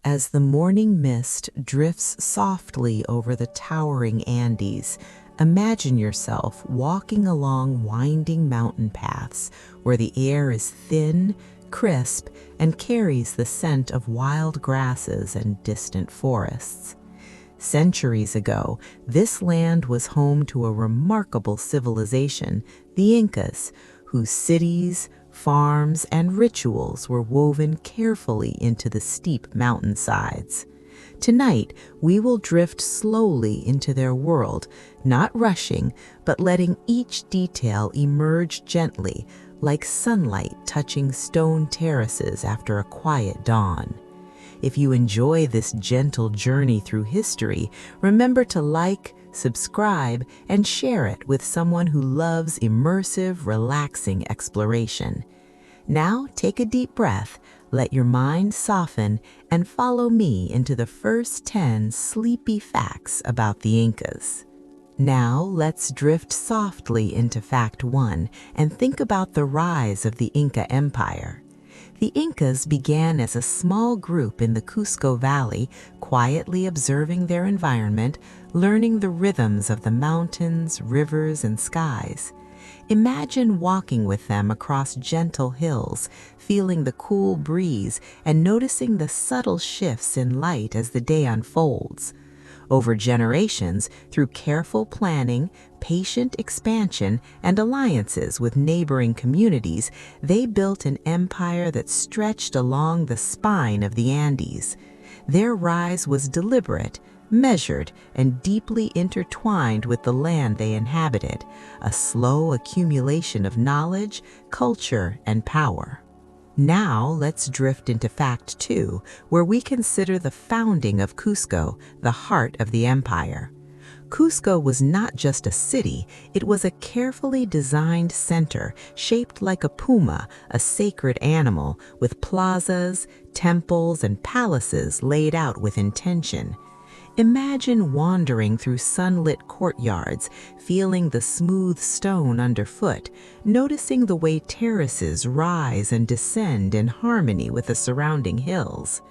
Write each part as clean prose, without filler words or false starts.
As the morning mist drifts softly over the towering Andes, imagine yourself walking along winding mountain paths where the air is thin, crisp, and carries the scent of wild grasses and distant forests. Centuries ago, this land was home to a remarkable civilization, the Incas, whose cities, farms, and rituals were woven carefully into the steep mountainsides. Tonight, we will drift slowly into their world, not rushing, but letting each detail emerge gently, like sunlight touching stone terraces after a quiet dawn. If you enjoy this gentle journey through history, remember to like, subscribe, and share it with someone who loves immersive, relaxing exploration. Now take a deep breath, let your mind soften, and follow me into the first 10 sleepy facts about the Incas. Now let's drift softly into fact 1 and think about the rise of the Inca Empire. The Incas began as a small group in the Cusco Valley, quietly observing their environment, learning the rhythms of the mountains, rivers, and skies. Imagine walking with them across gentle hills, feeling the cool breeze and noticing the subtle shifts in light as the day unfolds. Over generations, through careful planning, patient expansion, and alliances with neighboring communities, they built an empire that stretched along the spine of the Andes. Their rise was deliberate, measured, and deeply intertwined with the land they inhabited, a slow accumulation of knowledge, culture, and power. Now let's drift into fact 2, where we consider the founding of Cusco, the heart of the empire. Cusco was not just a city, it was a carefully designed center shaped like a puma, a sacred animal, with plazas, temples, and palaces laid out with intention. Imagine wandering through sunlit courtyards, feeling the smooth stone underfoot, noticing the way terraces rise and descend in harmony with the surrounding hills.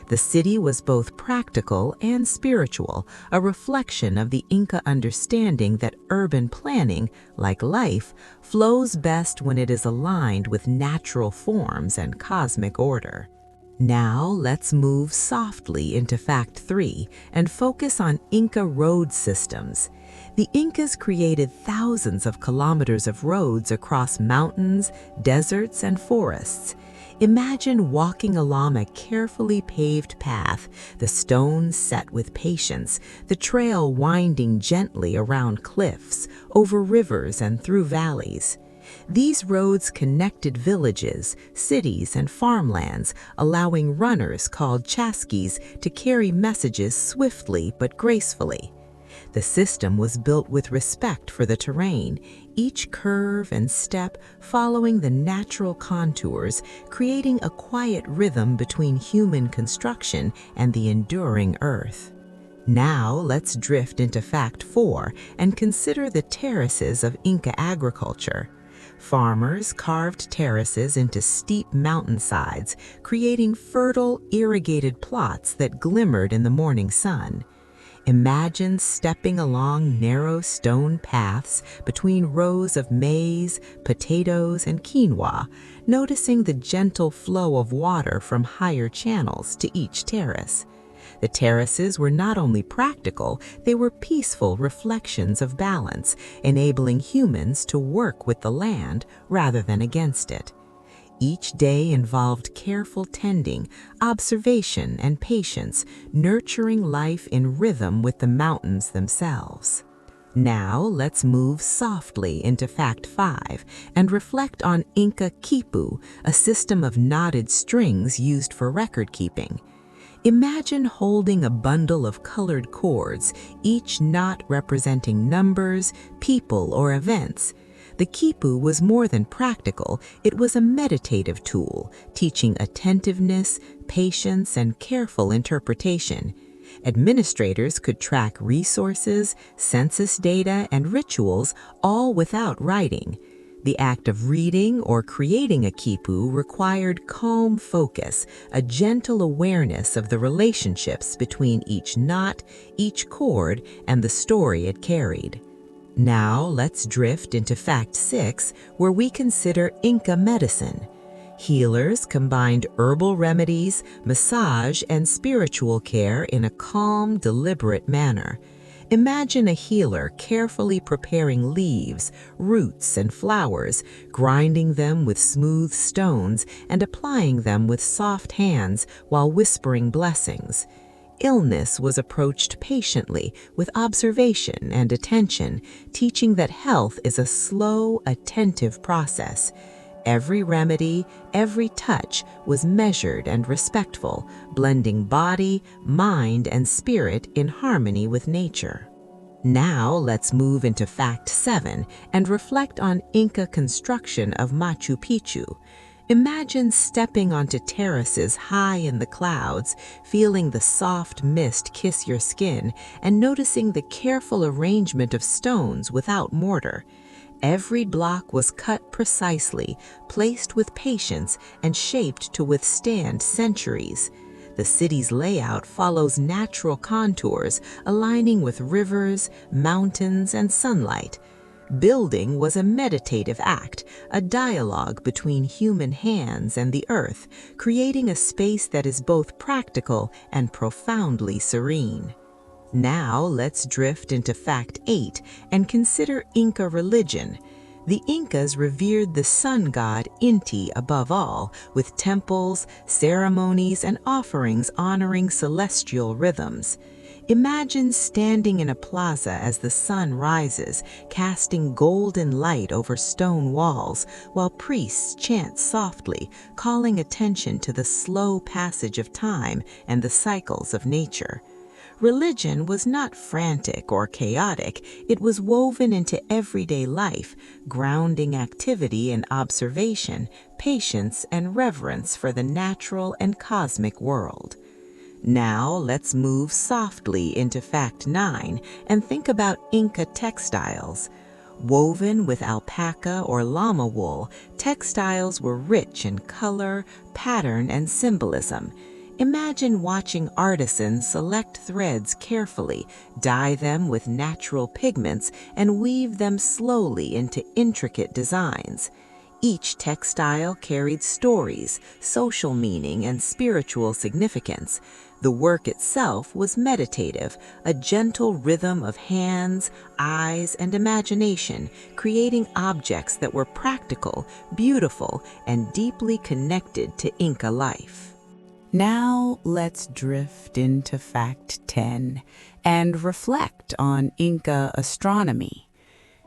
The city was both practical and spiritual, a reflection of the Inca understanding that urban planning, like life, flows best when it is aligned with natural forms and cosmic order. Now let's move softly into fact 3 and focus on Inca road systems. The Incas created thousands of kilometers of roads across mountains, deserts, and forests. Imagine walking along a carefully paved path, the stones set with patience, the trail winding gently around cliffs, over rivers, and through valleys. These roads connected villages, cities, and farmlands, allowing runners called chasquis to carry messages swiftly but gracefully. The system was built with respect for the terrain, each curve and step following the natural contours, creating a quiet rhythm between human construction and the enduring earth. Now let's drift into fact 4 and consider the terraces of Inca agriculture. Farmers carved terraces into steep mountainsides, creating fertile, irrigated plots that glimmered in the morning sun. Imagine stepping along narrow stone paths between rows of maize, potatoes, and quinoa, noticing the gentle flow of water from higher channels to each terrace. The terraces were not only practical, they were peaceful reflections of balance, enabling humans to work with the land rather than against it. Each day involved careful tending, observation, and patience, nurturing life in rhythm with the mountains themselves. Now let's move softly into fact 5 and reflect on Inca quipu, a system of knotted strings used for record keeping. Imagine holding a bundle of colored cords, each knot representing numbers, people, or events. The quipu was more than practical, it was a meditative tool, teaching attentiveness, patience, and careful interpretation. Administrators could track resources, census data, and rituals, all without writing. The act of reading or creating a quipu required calm focus, a gentle awareness of the relationships between each knot, each chord, and the story it carried. Now let's drift into Fact 6, where we consider Inca medicine. Healers combined herbal remedies, massage, and spiritual care in a calm, deliberate manner. Imagine a healer carefully preparing leaves, roots, and flowers, grinding them with smooth stones and applying them with soft hands while whispering blessings. Illness was approached patiently, with observation and attention, teaching that health is a slow, attentive process. Every remedy, every touch was measured and respectful, blending body, mind, and spirit in harmony with nature. Now let's move into Fact 7 and reflect on Inca construction of Machu Picchu. Imagine stepping onto terraces high in the clouds, feeling the soft mist kiss your skin, and noticing the careful arrangement of stones without mortar. Every block was cut precisely, placed with patience, and shaped to withstand centuries. The city's layout follows natural contours, aligning with rivers, mountains, and sunlight. Building was a meditative act, a dialogue between human hands and the earth, creating a space that is both practical and profoundly serene. Now let's drift into Fact 8 and consider Inca religion. The Incas revered the sun god Inti above all, with temples, ceremonies, and offerings honoring celestial rhythms. Imagine standing in a plaza as the sun rises, casting golden light over stone walls, while priests chant softly, calling attention to the slow passage of time and the cycles of nature. Religion was not frantic or chaotic, it was woven into everyday life, grounding activity in observation, patience, and reverence for the natural and cosmic world. Now let's move softly into Fact 9 and think about Inca textiles. Woven with alpaca or llama wool, textiles were rich in color, pattern, and symbolism. Imagine watching artisans select threads carefully, dye them with natural pigments, and weave them slowly into intricate designs. Each textile carried stories, social meaning, and spiritual significance. The work itself was meditative, a gentle rhythm of hands, eyes, and imagination, creating objects that were practical, beautiful, and deeply connected to Inca life. Now let's drift into Fact 10 and reflect on Inca astronomy.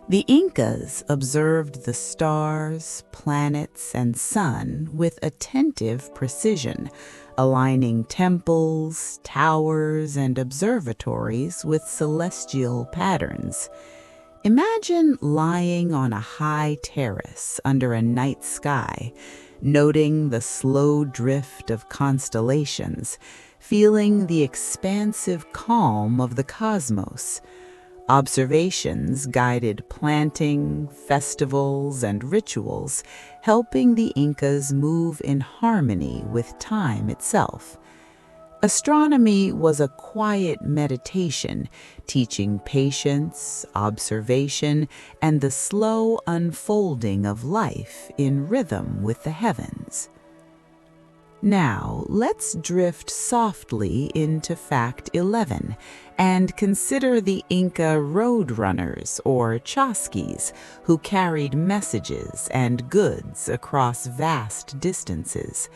The Incas observed the stars, planets, and sun with attentive precision, aligning temples, towers, and observatories with celestial patterns. Imagine lying on a high terrace under a night sky, noting the slow drift of constellations, feeling the expansive calm of the cosmos. Observations guided planting, festivals, and rituals, helping the Incas move in harmony with time itself. Astronomy was a quiet meditation, teaching patience, observation, and the slow unfolding of life in rhythm with the heavens. Now, let's drift softly into Fact 11 and consider the Inca road runners, or chasquis, who carried messages and goods across vast distances.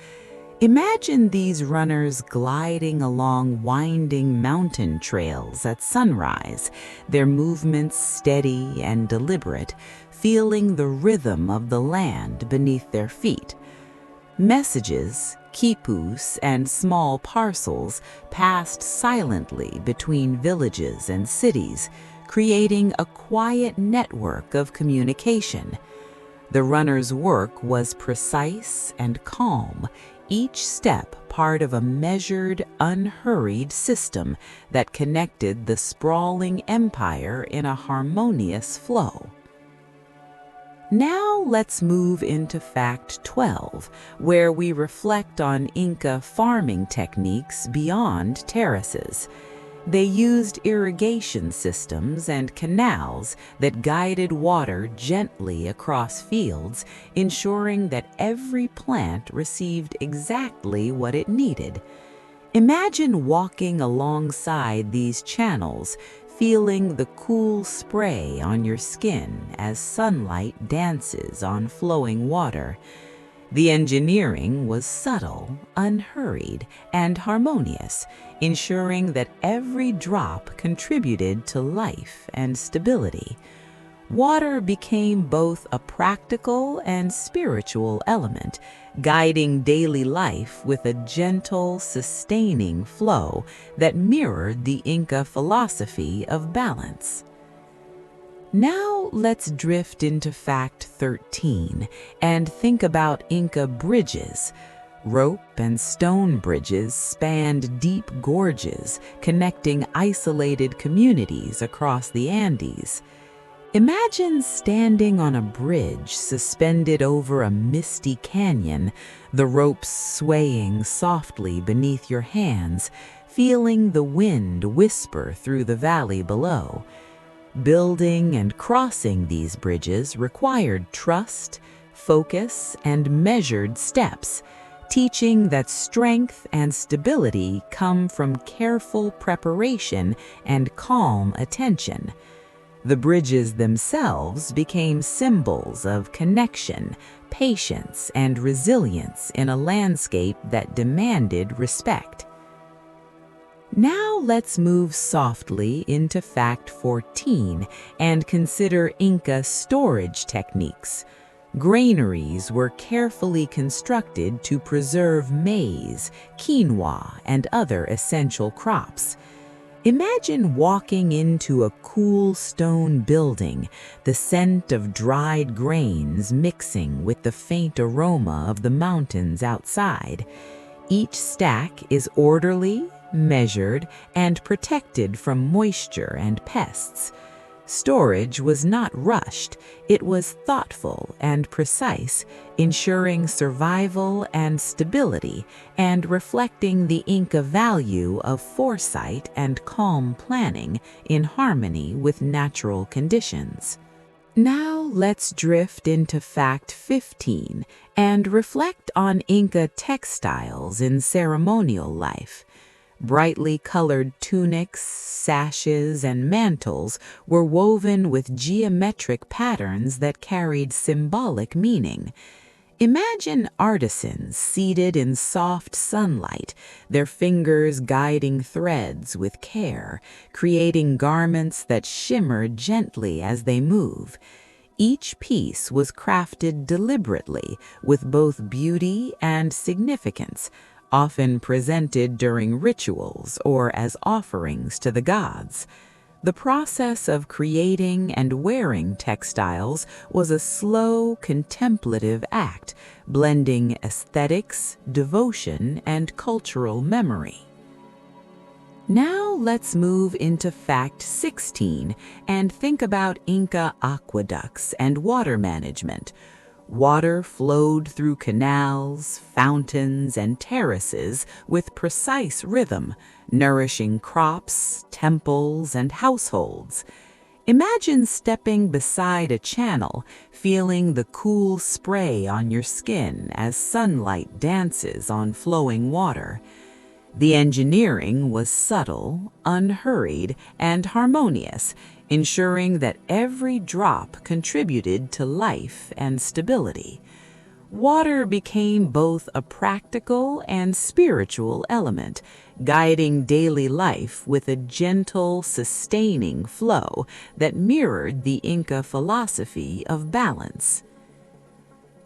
Imagine these runners gliding along winding mountain trails at sunrise, their movements steady and deliberate, feeling the rhythm of the land beneath their feet. Messages, quipus, and small parcels passed silently between villages and cities, creating a quiet network of communication. The runner's work was precise and calm, each step part of a measured, unhurried system that connected the sprawling empire in a harmonious flow. Now let's move into fact 12, where we reflect on Inca farming techniques beyond terraces. They used irrigation systems and canals that guided water gently across fields, ensuring that every plant received exactly what it needed. Imagine walking alongside these channels, feeling the cool spray on your skin as sunlight dances on flowing water. The engineering was subtle, unhurried, and harmonious, ensuring that every drop contributed to life and stability. Water became both a practical and spiritual element, guiding daily life with a gentle, sustaining flow that mirrored the Inca philosophy of balance. Now let's drift into fact 13 and think about Inca bridges. Rope and stone bridges spanned deep gorges, connecting isolated communities across the Andes. Imagine standing on a bridge suspended over a misty canyon, the ropes swaying softly beneath your hands, feeling the wind whisper through the valley below. Building and crossing these bridges required trust, focus, and measured steps, teaching that strength and stability come from careful preparation and calm attention. The bridges themselves became symbols of connection, patience, and resilience in a landscape that demanded respect. Now let's move softly into fact 14 and consider Inca storage techniques. Granaries were carefully constructed to preserve maize, quinoa, and other essential crops. Imagine walking into a cool stone building, the scent of dried grains mixing with the faint aroma of the mountains outside. Each stack is orderly, measured, and protected from moisture and pests. Storage was not rushed, it was thoughtful and precise, ensuring survival and stability, and reflecting the Inca value of foresight and calm planning in harmony with natural conditions. Now let's drift into fact 15 and reflect on Inca textiles in ceremonial life. Brightly colored tunics, sashes, and mantles were woven with geometric patterns that carried symbolic meaning. Imagine artisans seated in soft sunlight, their fingers guiding threads with care, creating garments that shimmer gently as they move. Each piece was crafted deliberately with both beauty and significance, often presented during rituals or as offerings to the gods. The process of creating and wearing textiles was a slow, contemplative act, blending aesthetics, devotion, and cultural memory. Now let's move into fact 16 and think about Inca aqueducts and water management. Water flowed through canals, fountains, and terraces with precise rhythm, nourishing crops, temples, and households. Imagine stepping beside a channel, feeling the cool spray on your skin as sunlight dances on flowing water. The engineering was subtle, unhurried, and harmonious, ensuring that every drop contributed to life and stability. Water became both a practical and spiritual element, guiding daily life with a gentle, sustaining flow that mirrored the Inca philosophy of balance.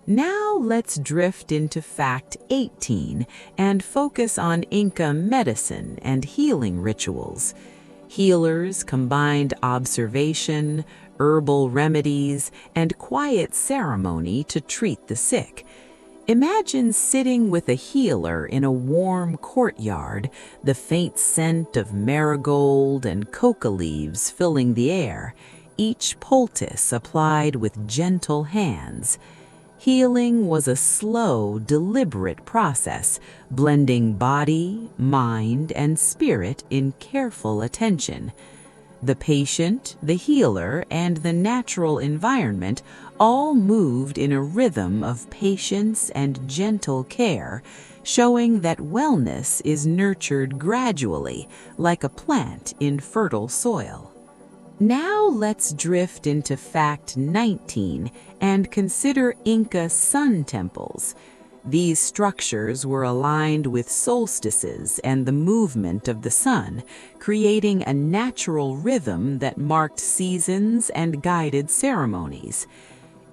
Now let's drift into fact 18 and focus on Inca medicine and healing rituals. Healers combined observation, herbal remedies, and quiet ceremony to treat the sick. Imagine sitting with a healer in a warm courtyard, the faint scent of marigold and coca leaves filling the air. each poultice applied with gentle hands. Healing was a slow, deliberate process, blending body, mind, and spirit in careful attention. The patient, the healer, and the natural environment all moved in a rhythm of patience and gentle care, showing that wellness is nurtured gradually, like a plant in fertile soil. Now let's drift into fact 19 and consider Inca sun temples. These structures were aligned with solstices and the movement of the sun, creating a natural rhythm that marked seasons and guided ceremonies.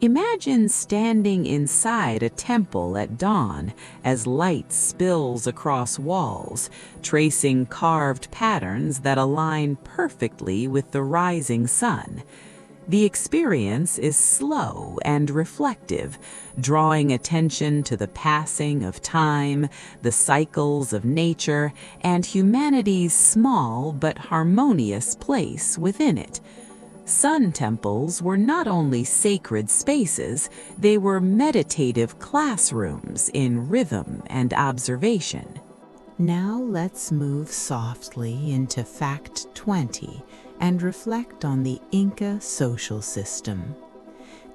Imagine standing inside a temple at dawn as light spills across walls, tracing carved patterns that align perfectly with the rising sun. The experience is slow and reflective, drawing attention to the passing of time, the cycles of nature, and humanity's small but harmonious place within it. Sun temples were not only sacred spaces, they were meditative classrooms in rhythm and observation. Now let's move softly into fact 20 and reflect on the Inca social system.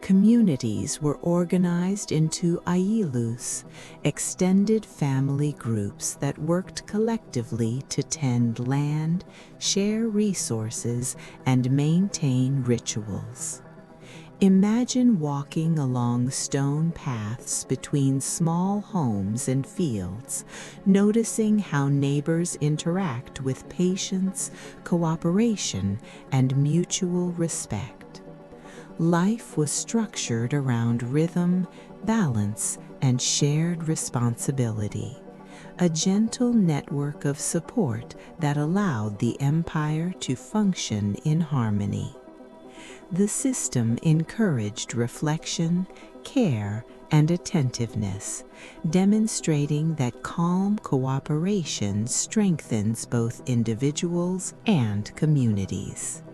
Communities were organized into aylus, extended family groups that worked collectively to tend land, share resources, and maintain rituals. Imagine walking along stone paths between small homes and fields, noticing how neighbors interact with patience, cooperation, and mutual respect. Life was structured around rhythm, balance, and shared responsibility, a gentle network of support that allowed the empire to function in harmony. The system encouraged reflection, care, and attentiveness, demonstrating that calm cooperation strengthens both individuals and communities.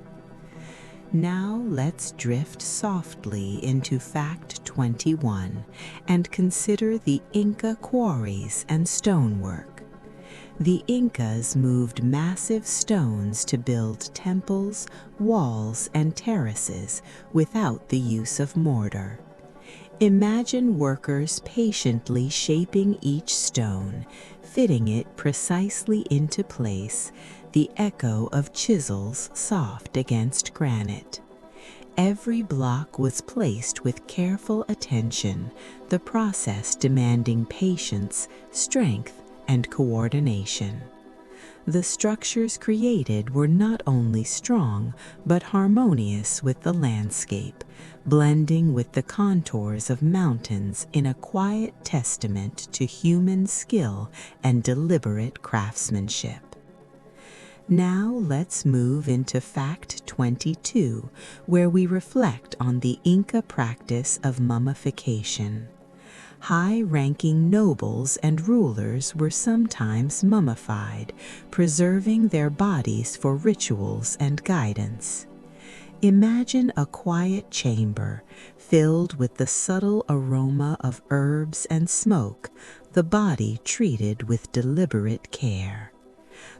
Now let's drift softly into fact 21 and consider the Inca quarries and stonework. The Incas moved massive stones to build temples, walls, and terraces without the use of mortar. Imagine workers patiently shaping each stone, fitting it precisely into place, the echo of chisels soft against granite. Every block was placed with careful attention, the process demanding patience, strength, and coordination. The structures created were not only strong, but harmonious with the landscape, blending with the contours of mountains in a quiet testament to human skill and deliberate craftsmanship. Now let's move into fact 22, where we reflect on the Inca practice of mummification. High-ranking nobles and rulers were sometimes mummified, preserving their bodies for rituals and guidance. Imagine a quiet chamber filled with the subtle aroma of herbs and smoke, the body treated with deliberate care.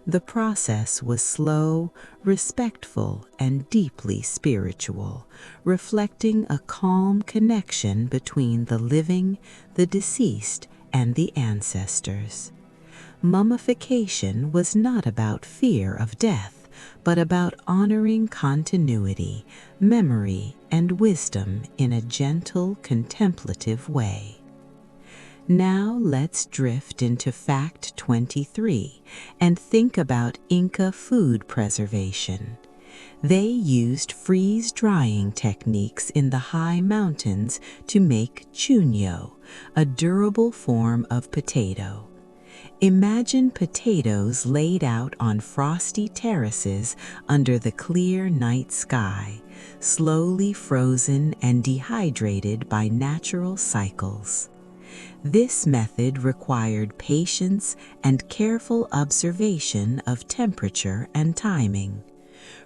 The process was slow, respectful, and deeply spiritual, reflecting a calm connection between the living, the deceased, and the ancestors. Mummification was not about fear of death, but about honoring continuity, memory, and wisdom in a gentle, contemplative way. Now let's drift into fact 23 and think about Inca food preservation. They used freeze-drying techniques in the high mountains to make chuño, a durable form of potato. Imagine potatoes laid out on frosty terraces under the clear night sky, slowly frozen and dehydrated by natural cycles. This method required patience and careful observation of temperature and timing.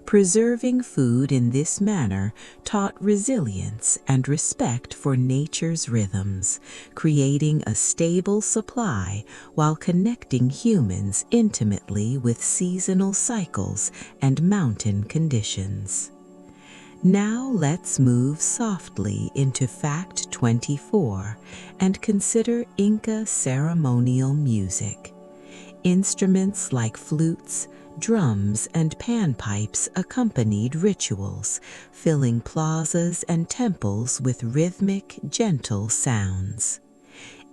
Preserving food in this manner taught resilience and respect for nature's rhythms, creating a stable supply while connecting humans intimately with seasonal cycles and mountain conditions. Now let's move softly into Fact 24 and consider Inca ceremonial music. Instruments like flutes, drums, and panpipes accompanied rituals, filling plazas and temples with rhythmic, gentle sounds.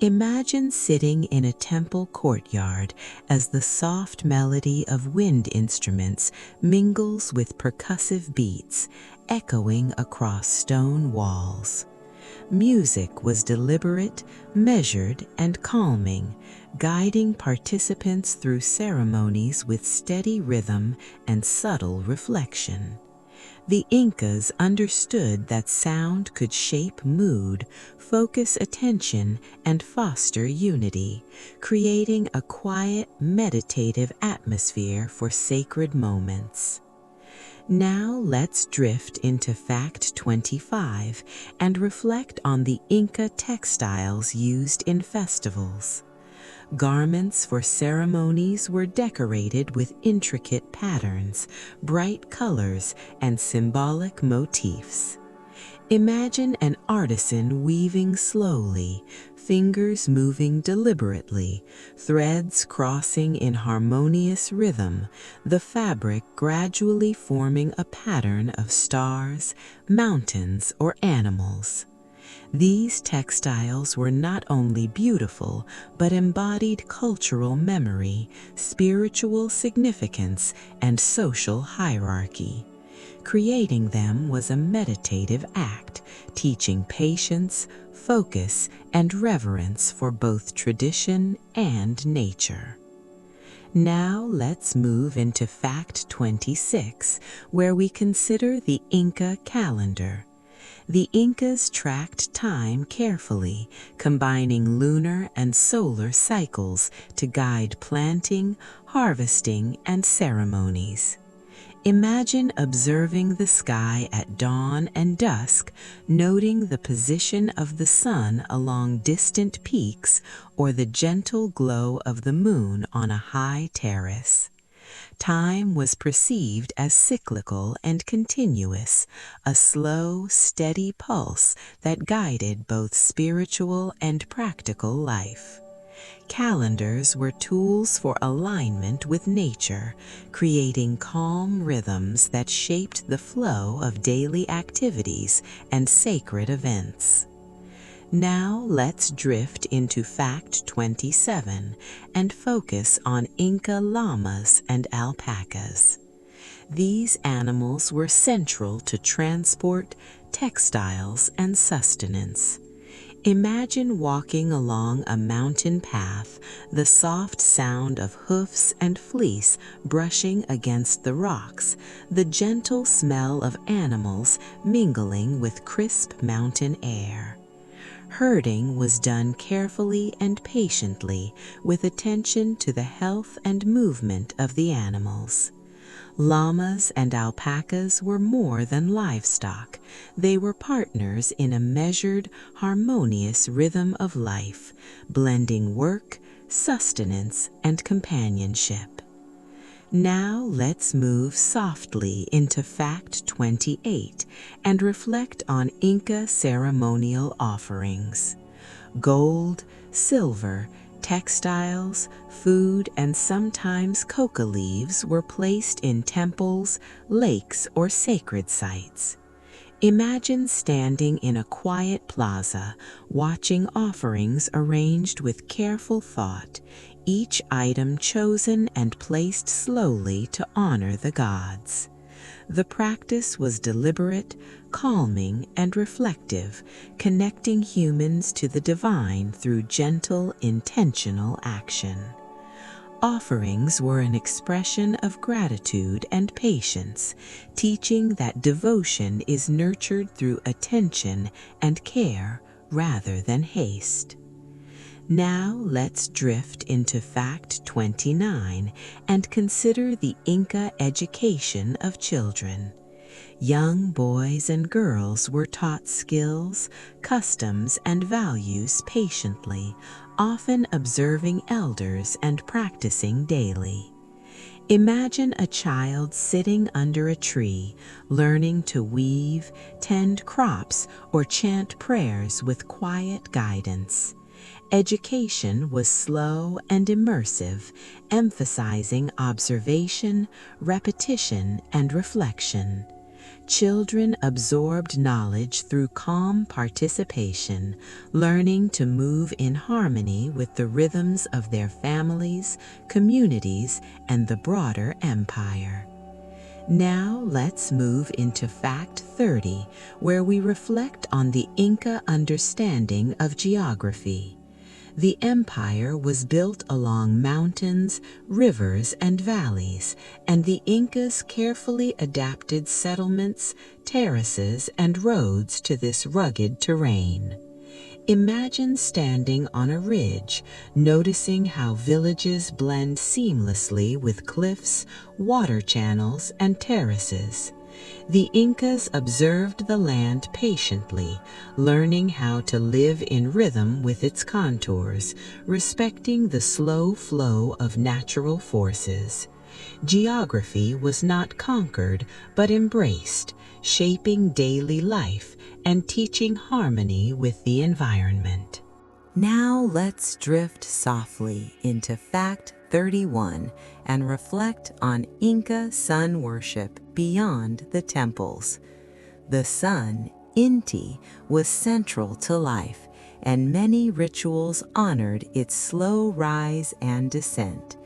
Imagine sitting in a temple courtyard as the soft melody of wind instruments mingles with percussive beats, echoing across stone walls. Music was deliberate, measured, and calming, guiding participants through ceremonies with steady rhythm and subtle reflection. The Incas understood that sound could shape mood, focus attention, and foster unity, creating a quiet, meditative atmosphere for sacred moments. Now let's drift into Fact 25 and reflect on the Inca textiles used in festivals. Garments for ceremonies were decorated with intricate patterns, bright colors, and symbolic motifs. Imagine an artisan weaving slowly, fingers moving deliberately, threads crossing in harmonious rhythm, the fabric gradually forming a pattern of stars, mountains, or animals. These textiles were not only beautiful, but embodied cultural memory, spiritual significance, and social hierarchy. Creating them was a meditative act, teaching patience, focus, and reverence for both tradition and nature. Now let's move into Fact 26, where we consider the Inca calendar. The Incas tracked time carefully, combining lunar and solar cycles to guide planting, harvesting, and ceremonies. Imagine observing the sky at dawn and dusk, noting the position of the sun along distant peaks or the gentle glow of the moon on a high terrace. Time was perceived as cyclical and continuous, a slow, steady pulse that guided both spiritual and practical life. Calendars were tools for alignment with nature, creating calm rhythms that shaped the flow of daily activities and sacred events. Now let's drift into Fact 27 and focus on Inca llamas and alpacas. These animals were central to transport, textiles, and sustenance. Imagine walking along a mountain path, the soft sound of hoofs and fleece brushing against the rocks, the gentle smell of animals mingling with crisp mountain air. Herding was done carefully and patiently, with attention to the health and movement of the animals. Llamas and alpacas were more than livestock. They were partners in a measured, harmonious rhythm of life, blending work, sustenance, and companionship. Now let's move softly into Fact 28 and reflect on Inca ceremonial offerings. Gold, silver, textiles, food, and sometimes coca leaves were placed in temples, lakes, or sacred sites. Imagine standing in a quiet plaza, watching offerings arranged with careful thought, each item chosen and placed slowly to honor the gods. The practice was deliberate, calming, and reflective, connecting humans to the divine through gentle, intentional action. Offerings were an expression of gratitude and patience, teaching that devotion is nurtured through attention and care rather than haste. Now let's drift into fact 29 and consider the Inca education of children. Young boys and girls were taught skills, customs, and values patiently, often observing elders and practicing daily. Imagine a child sitting under a tree, learning to weave, tend crops, or chant prayers with quiet guidance. Education was slow and immersive, emphasizing observation, repetition, and reflection. Children absorbed knowledge through calm participation, learning to move in harmony with the rhythms of their families, communities, and the broader empire. Now let's move into fact 30, where we reflect on the Inca understanding of geography. The empire was built along mountains, rivers, and valleys, and the Incas carefully adapted settlements, terraces, and roads to this rugged terrain. Imagine standing on a ridge, noticing how villages blend seamlessly with cliffs, water channels, and terraces. The Incas observed the land patiently, learning how to live in rhythm with its contours, respecting the slow flow of natural forces. Geography was not conquered, but embraced, shaping daily life and teaching harmony with the environment. Now let's drift softly into fact 31 and reflect on Inca sun worship beyond the temples. The sun, Inti, was central to life, and many rituals honored its slow rise and descent.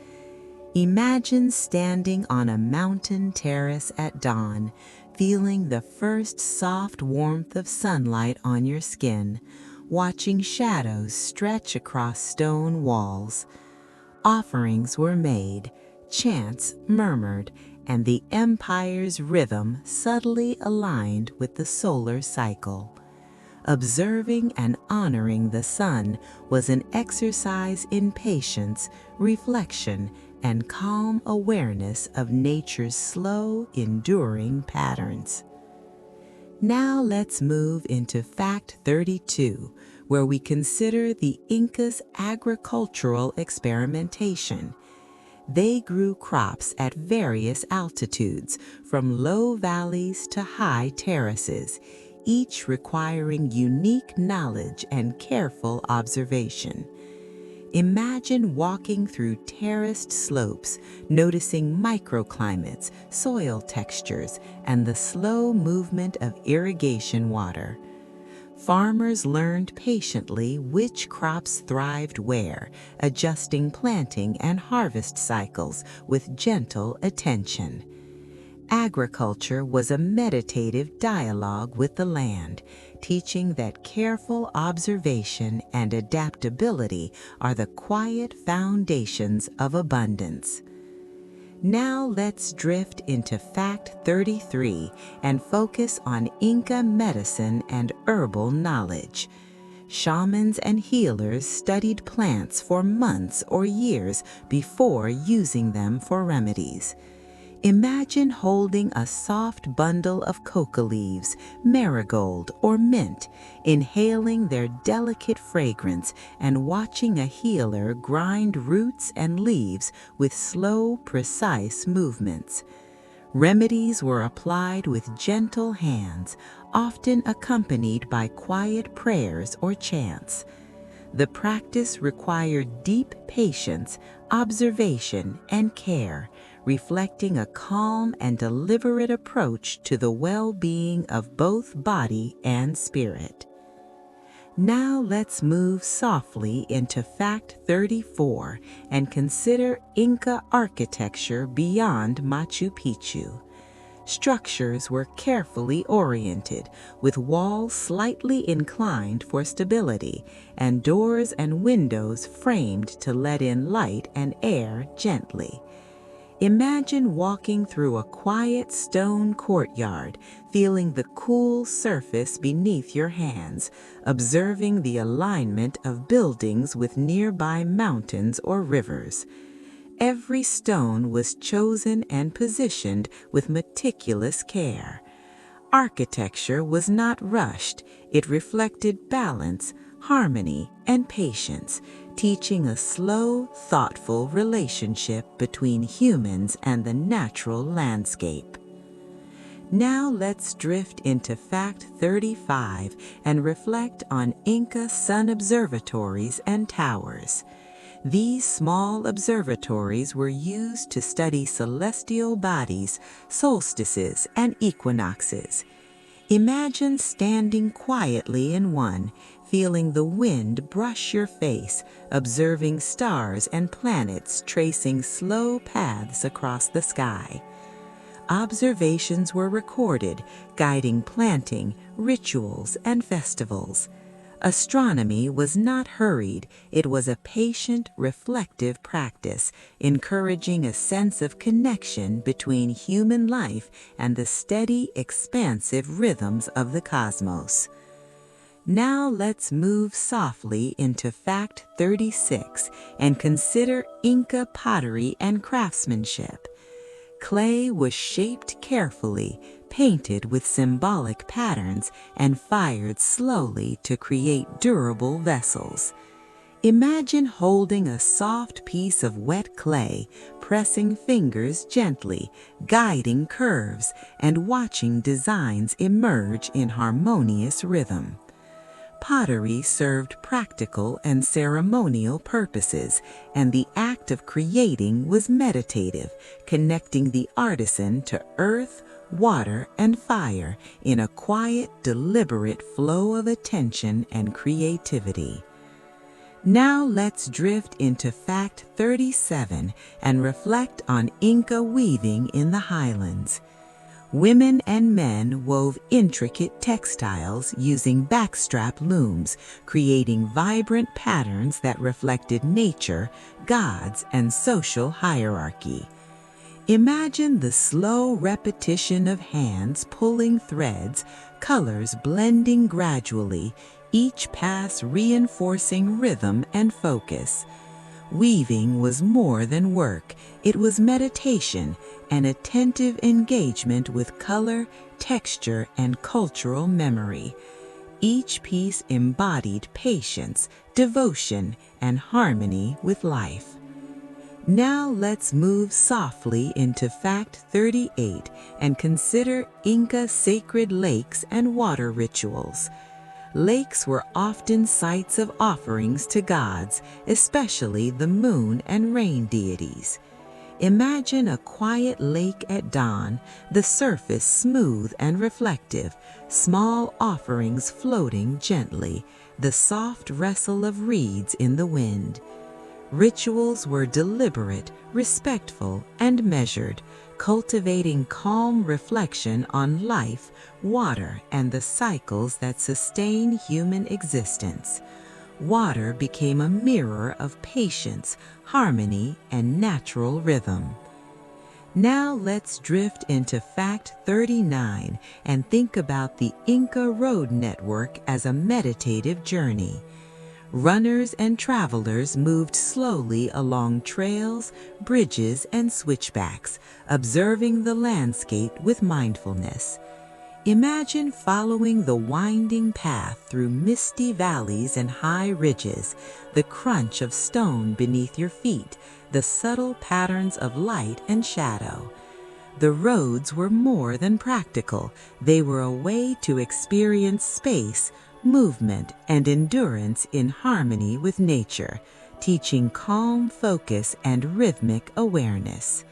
Imagine standing on a mountain terrace at dawn, feeling the first soft warmth of sunlight on your skin, watching shadows stretch across stone walls. Offerings were made, chants murmured, and the empire's rhythm subtly aligned with the solar cycle. Observing and honoring the sun was an exercise in patience, reflection, and calm awareness of nature's slow, enduring patterns. Now let's move into fact 32, where we consider the Incas' agricultural experimentation. They grew crops at various altitudes, from low valleys to high terraces, each requiring unique knowledge and careful observation. Imagine walking through terraced slopes, noticing microclimates, soil textures, and the slow movement of irrigation water. Farmers learned patiently which crops thrived where, adjusting planting and harvest cycles with gentle attention. Agriculture was a meditative dialogue with the land, teaching that careful observation and adaptability are the quiet foundations of abundance. Now let's drift into fact 33 and focus on Inca medicine and herbal knowledge. Shamans and healers studied plants for months or years before using them for remedies. Imagine holding a soft bundle of coca leaves, marigold, or mint, inhaling their delicate fragrance and watching a healer grind roots and leaves with slow, precise movements. Remedies were applied with gentle hands, often accompanied by quiet prayers or chants. The practice required deep patience, observation, and care, reflecting a calm and deliberate approach to the well-being of both body and spirit. Now let's move softly into fact 34 and consider Inca architecture beyond Machu Picchu. Structures were carefully oriented, with walls slightly inclined for stability, and doors and windows framed to let in light and air gently. Imagine walking through a quiet stone courtyard, feeling the cool surface beneath your hands, observing the alignment of buildings with nearby mountains or rivers. Every stone was chosen and positioned with meticulous care. Architecture was not rushed. It reflected balance, harmony, and patience, teaching a slow, thoughtful relationship between humans and the natural landscape. Now let's drift into Fact 35 and reflect on Inca sun observatories and towers. These small observatories were used to study celestial bodies, solstices, and equinoxes. Imagine standing quietly in one, feeling the wind brush your face, observing stars and planets tracing slow paths across the sky. Observations were recorded, guiding planting, rituals, and festivals. Astronomy was not hurried. It was a patient, reflective practice, encouraging a sense of connection between human life and the steady, expansive rhythms of the cosmos. Now let's move softly into Fact 36 and consider Inca pottery and craftsmanship. Clay was shaped carefully, painted with symbolic patterns, and fired slowly to create durable vessels. Imagine holding a soft piece of wet clay, pressing fingers gently, guiding curves, and watching designs emerge in harmonious rhythm. Pottery served practical and ceremonial purposes, and the act of creating was meditative, connecting the artisan to earth, water, and fire in a quiet, deliberate flow of attention and creativity. Now let's drift into Fact 37 and reflect on Inca weaving in the highlands. Women and men wove intricate textiles using backstrap looms, creating vibrant patterns that reflected nature, gods, and social hierarchy. Imagine the slow repetition of hands pulling threads, colors blending gradually, each pass reinforcing rhythm and focus. Weaving was more than work. It was meditation, an attentive engagement with color, texture, and cultural memory. Each piece embodied patience, devotion, and harmony with life. Now let's move softly into Fact 38 and consider Inca sacred lakes and water rituals. Lakes were often sites of offerings to gods, especially the moon and rain deities. Imagine a quiet lake at dawn, the surface smooth and reflective, small offerings floating gently, the soft rustle of reeds in the wind. Rituals were deliberate, respectful, and measured, cultivating calm reflection on life, water, and the cycles that sustain human existence. Water became a mirror of patience, harmony, and natural rhythm. Now let's drift into Fact 39 and think about the Inca road network as a meditative journey. Runners and travelers moved slowly along trails, bridges, and switchbacks, observing the landscape with mindfulness. Imagine following the winding path through misty valleys and high ridges, the crunch of stone beneath your feet, the subtle patterns of light and shadow. The roads were more than practical. They were a way to experience space, movement, and endurance in harmony with nature, teaching calm focus and rhythmic awareness.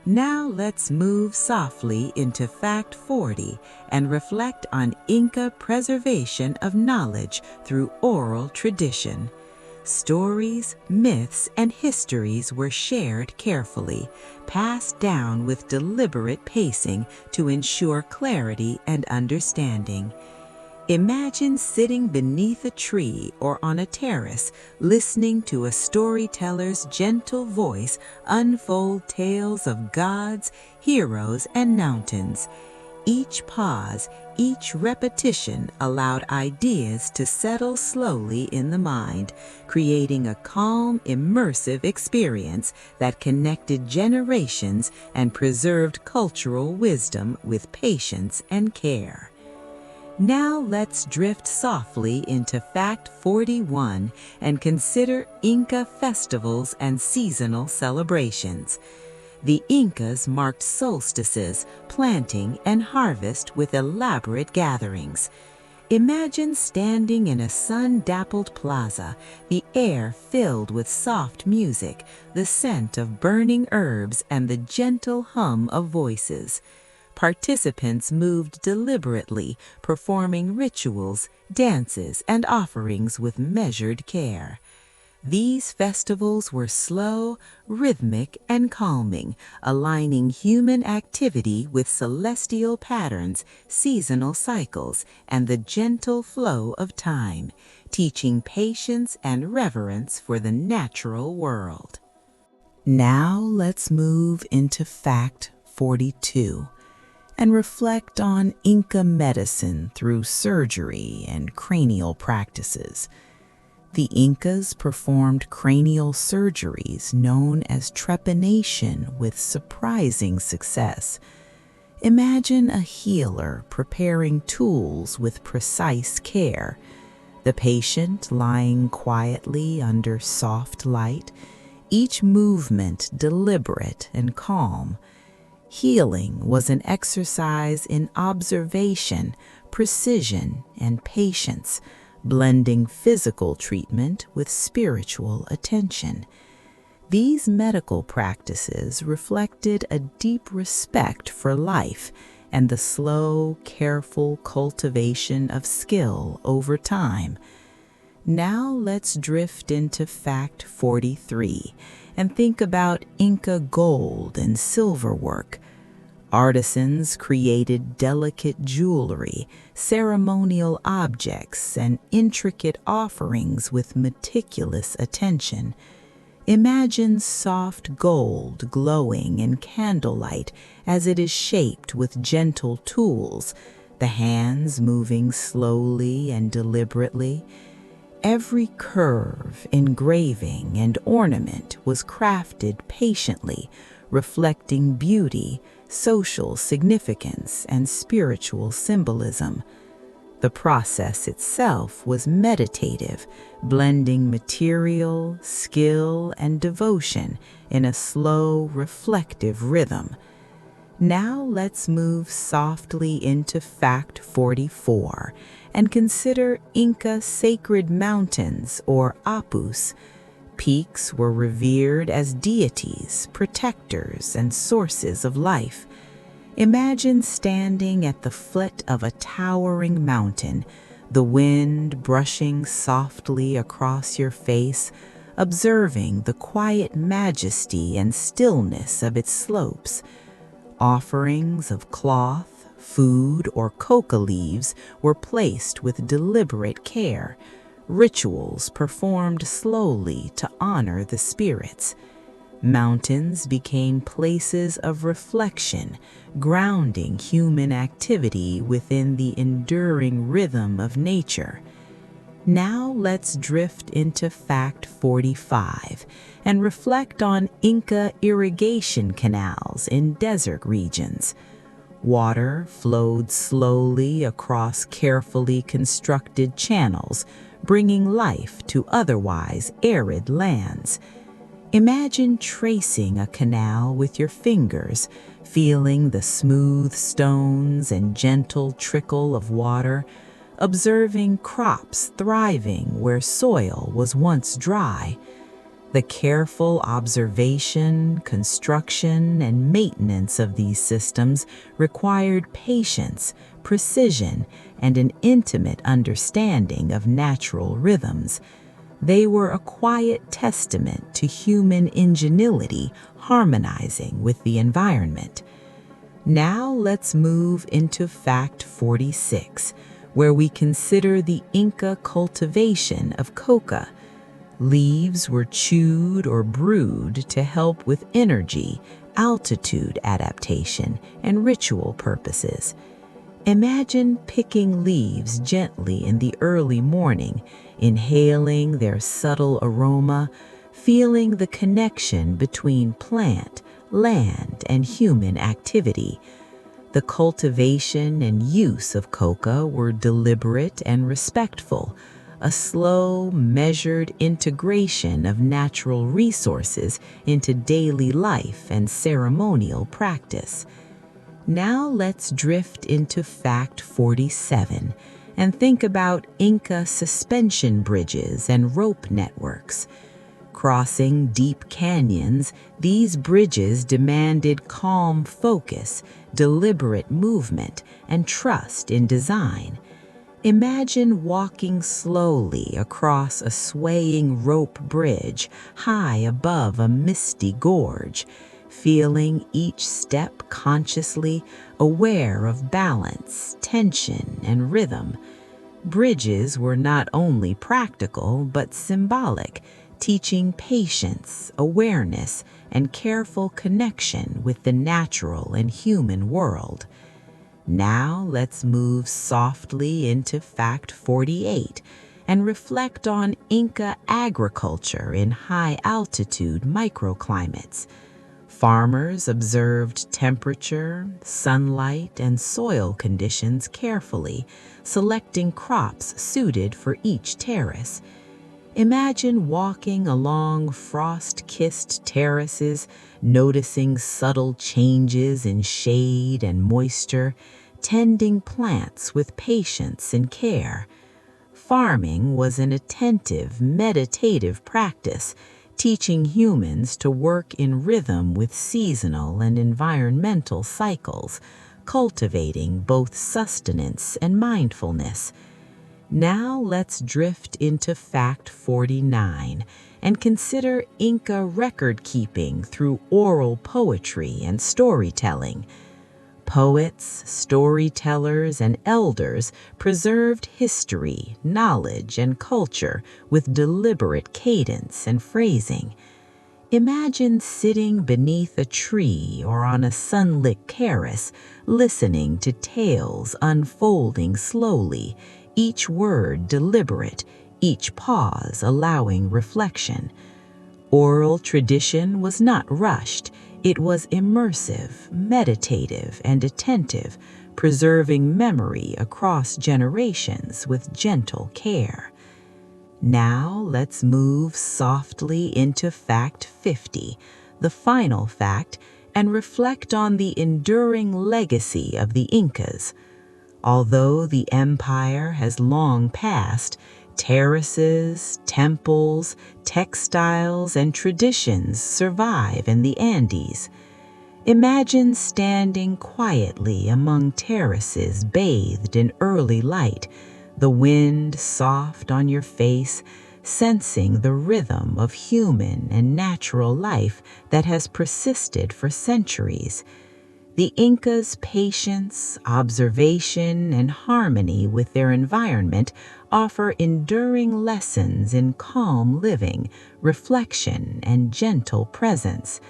Now let's move softly into Fact 40 and reflect on Inca preservation of knowledge through oral tradition. Stories, myths, and histories were shared carefully, passed down with deliberate pacing to ensure clarity and understanding. Imagine sitting beneath a tree or on a terrace, listening to a storyteller's gentle voice unfold tales of gods, heroes, and mountains. Each pause, each repetition allowed ideas to settle slowly in the mind, creating a calm, immersive experience that connected generations and preserved cultural wisdom with patience and care. Now let's drift softly into Fact 41 and consider Inca festivals and seasonal celebrations. The Incas marked solstices, planting, and harvest with elaborate gatherings. Imagine standing in a sun-dappled plaza, the air filled with soft music, the scent of burning herbs, and the gentle hum of voices. Participants moved deliberately, performing rituals, dances, and offerings with measured care. These festivals were slow, rhythmic, and calming, aligning human activity with celestial patterns, seasonal cycles, and the gentle flow of time, teaching patience and reverence for the natural world. Now let's move into Fact 42 and reflect on Inca medicine through surgery and cranial practices. The Incas performed cranial surgeries known as trepanation with surprising success. Imagine a healer preparing tools with precise care, the patient lying quietly under soft light, each movement deliberate and calm. Healing was an exercise in observation, precision, and patience, blending physical treatment with spiritual attention. These medical practices reflected a deep respect for life and the slow, careful cultivation of skill over time. Now let's drift into Fact 43 and think about Inca gold and silver work. Artisans created delicate jewelry, ceremonial objects, and intricate offerings with meticulous attention. Imagine soft gold glowing in candlelight as it is shaped with gentle tools, the hands moving slowly and deliberately. Every curve, engraving, and ornament was crafted patiently, reflecting beauty, social significance, and spiritual symbolism. The process itself was meditative, blending material, skill, and devotion in a slow, reflective rhythm. Now let's move softly into Fact 44 and consider Inca sacred mountains, or apus. Peaks were revered as deities, protectors, and sources of life. Imagine standing at the foot of a towering mountain, the wind brushing softly across your face, observing the quiet majesty and stillness of its slopes. Offerings of cloth, food, or coca leaves were placed with deliberate care, rituals performed slowly to honor the spirits. Mountains became places of reflection, grounding human activity within the enduring rhythm of nature. Now let's drift into Fact 45 and reflect on Inca irrigation canals in desert regions. Water flowed slowly across carefully constructed channels, bringing life to otherwise arid lands. Imagine tracing a canal with your fingers, feeling the smooth stones and gentle trickle of water, observing crops thriving where soil was once dry. The careful observation, construction, and maintenance of these systems required patience, precision, and an intimate understanding of natural rhythms. They were a quiet testament to human ingenuity harmonizing with the environment. Now let's move into Fact 46, where we consider the Inca cultivation of coca. Leaves were chewed or brewed to help with energy, altitude adaptation, and ritual purposes. Imagine picking leaves gently in the early morning, inhaling their subtle aroma, feeling the connection between plant, land, and human activity. The cultivation and use of coca were deliberate and respectful, a slow, measured integration of natural resources into daily life and ceremonial practice. Now let's drift into fact 47 and think about Inca suspension bridges and rope networks. Crossing deep canyons, these bridges demanded calm focus, deliberate movement, and trust in design. Imagine walking slowly across a swaying rope bridge high above a misty gorge, feeling each step consciously, aware of balance, tension, and rhythm. Bridges were not only practical but symbolic, teaching patience, awareness, and careful connection with the natural and human world. Now let's move softly into fact 48 and reflect on Inca agriculture in high-altitude microclimates. Farmers observed temperature, sunlight, and soil conditions carefully, selecting crops suited for each terrace. Imagine walking along frost-kissed terraces, noticing subtle changes in shade and moisture, tending plants with patience and care. Farming was an attentive, meditative practice, teaching humans to work in rhythm with seasonal and environmental cycles, cultivating both sustenance and mindfulness. Now let's drift into fact 49 and consider Inca record-keeping through oral poetry and storytelling. Poets, storytellers, and elders preserved history, knowledge, and culture with deliberate cadence and phrasing. Imagine sitting beneath a tree or on a sunlit terrace, listening to tales unfolding slowly, each word deliberate, each pause allowing reflection. Oral tradition was not rushed. It was immersive, meditative, and attentive, preserving memory across generations with gentle care. Now let's move softly into fact 50, the final fact, and reflect on the enduring legacy of the Incas. Although the empire has long passed, terraces, temples, textiles, and traditions survive in the Andes. Imagine standing quietly among terraces bathed in early light, the wind soft on your face, sensing the rhythm of human and natural life that has persisted for centuries. The Incas' patience, observation, and harmony with their environment offer enduring lessons in calm living, reflection, and gentle presence.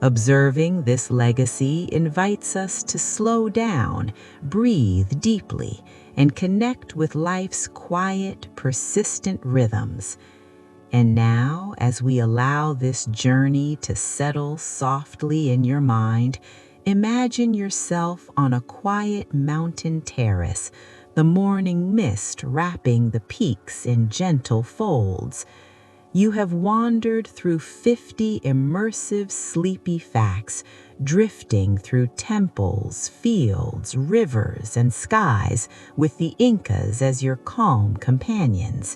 Observing this legacy invites us to slow down, breathe deeply, and connect with life's quiet, persistent rhythms. And now, as we allow this journey to settle softly in your mind, imagine yourself on a quiet mountain terrace, the morning mist wrapping the peaks in gentle folds. You have wandered through 50 immersive, sleepy facts, drifting through temples, fields, rivers, and skies with the Incas as your calm companions.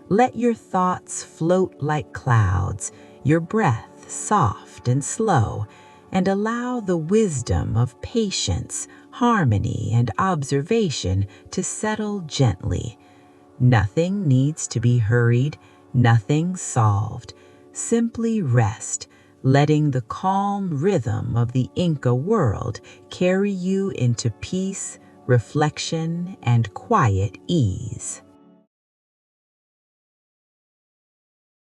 Let your thoughts float like clouds, your breath soft and slow, and allow the wisdom of patience, harmony, and observation to settle gently. Nothing needs to be hurried, nothing solved. Simply rest, letting the calm rhythm of the Inca world carry you into peace, reflection, and quiet ease.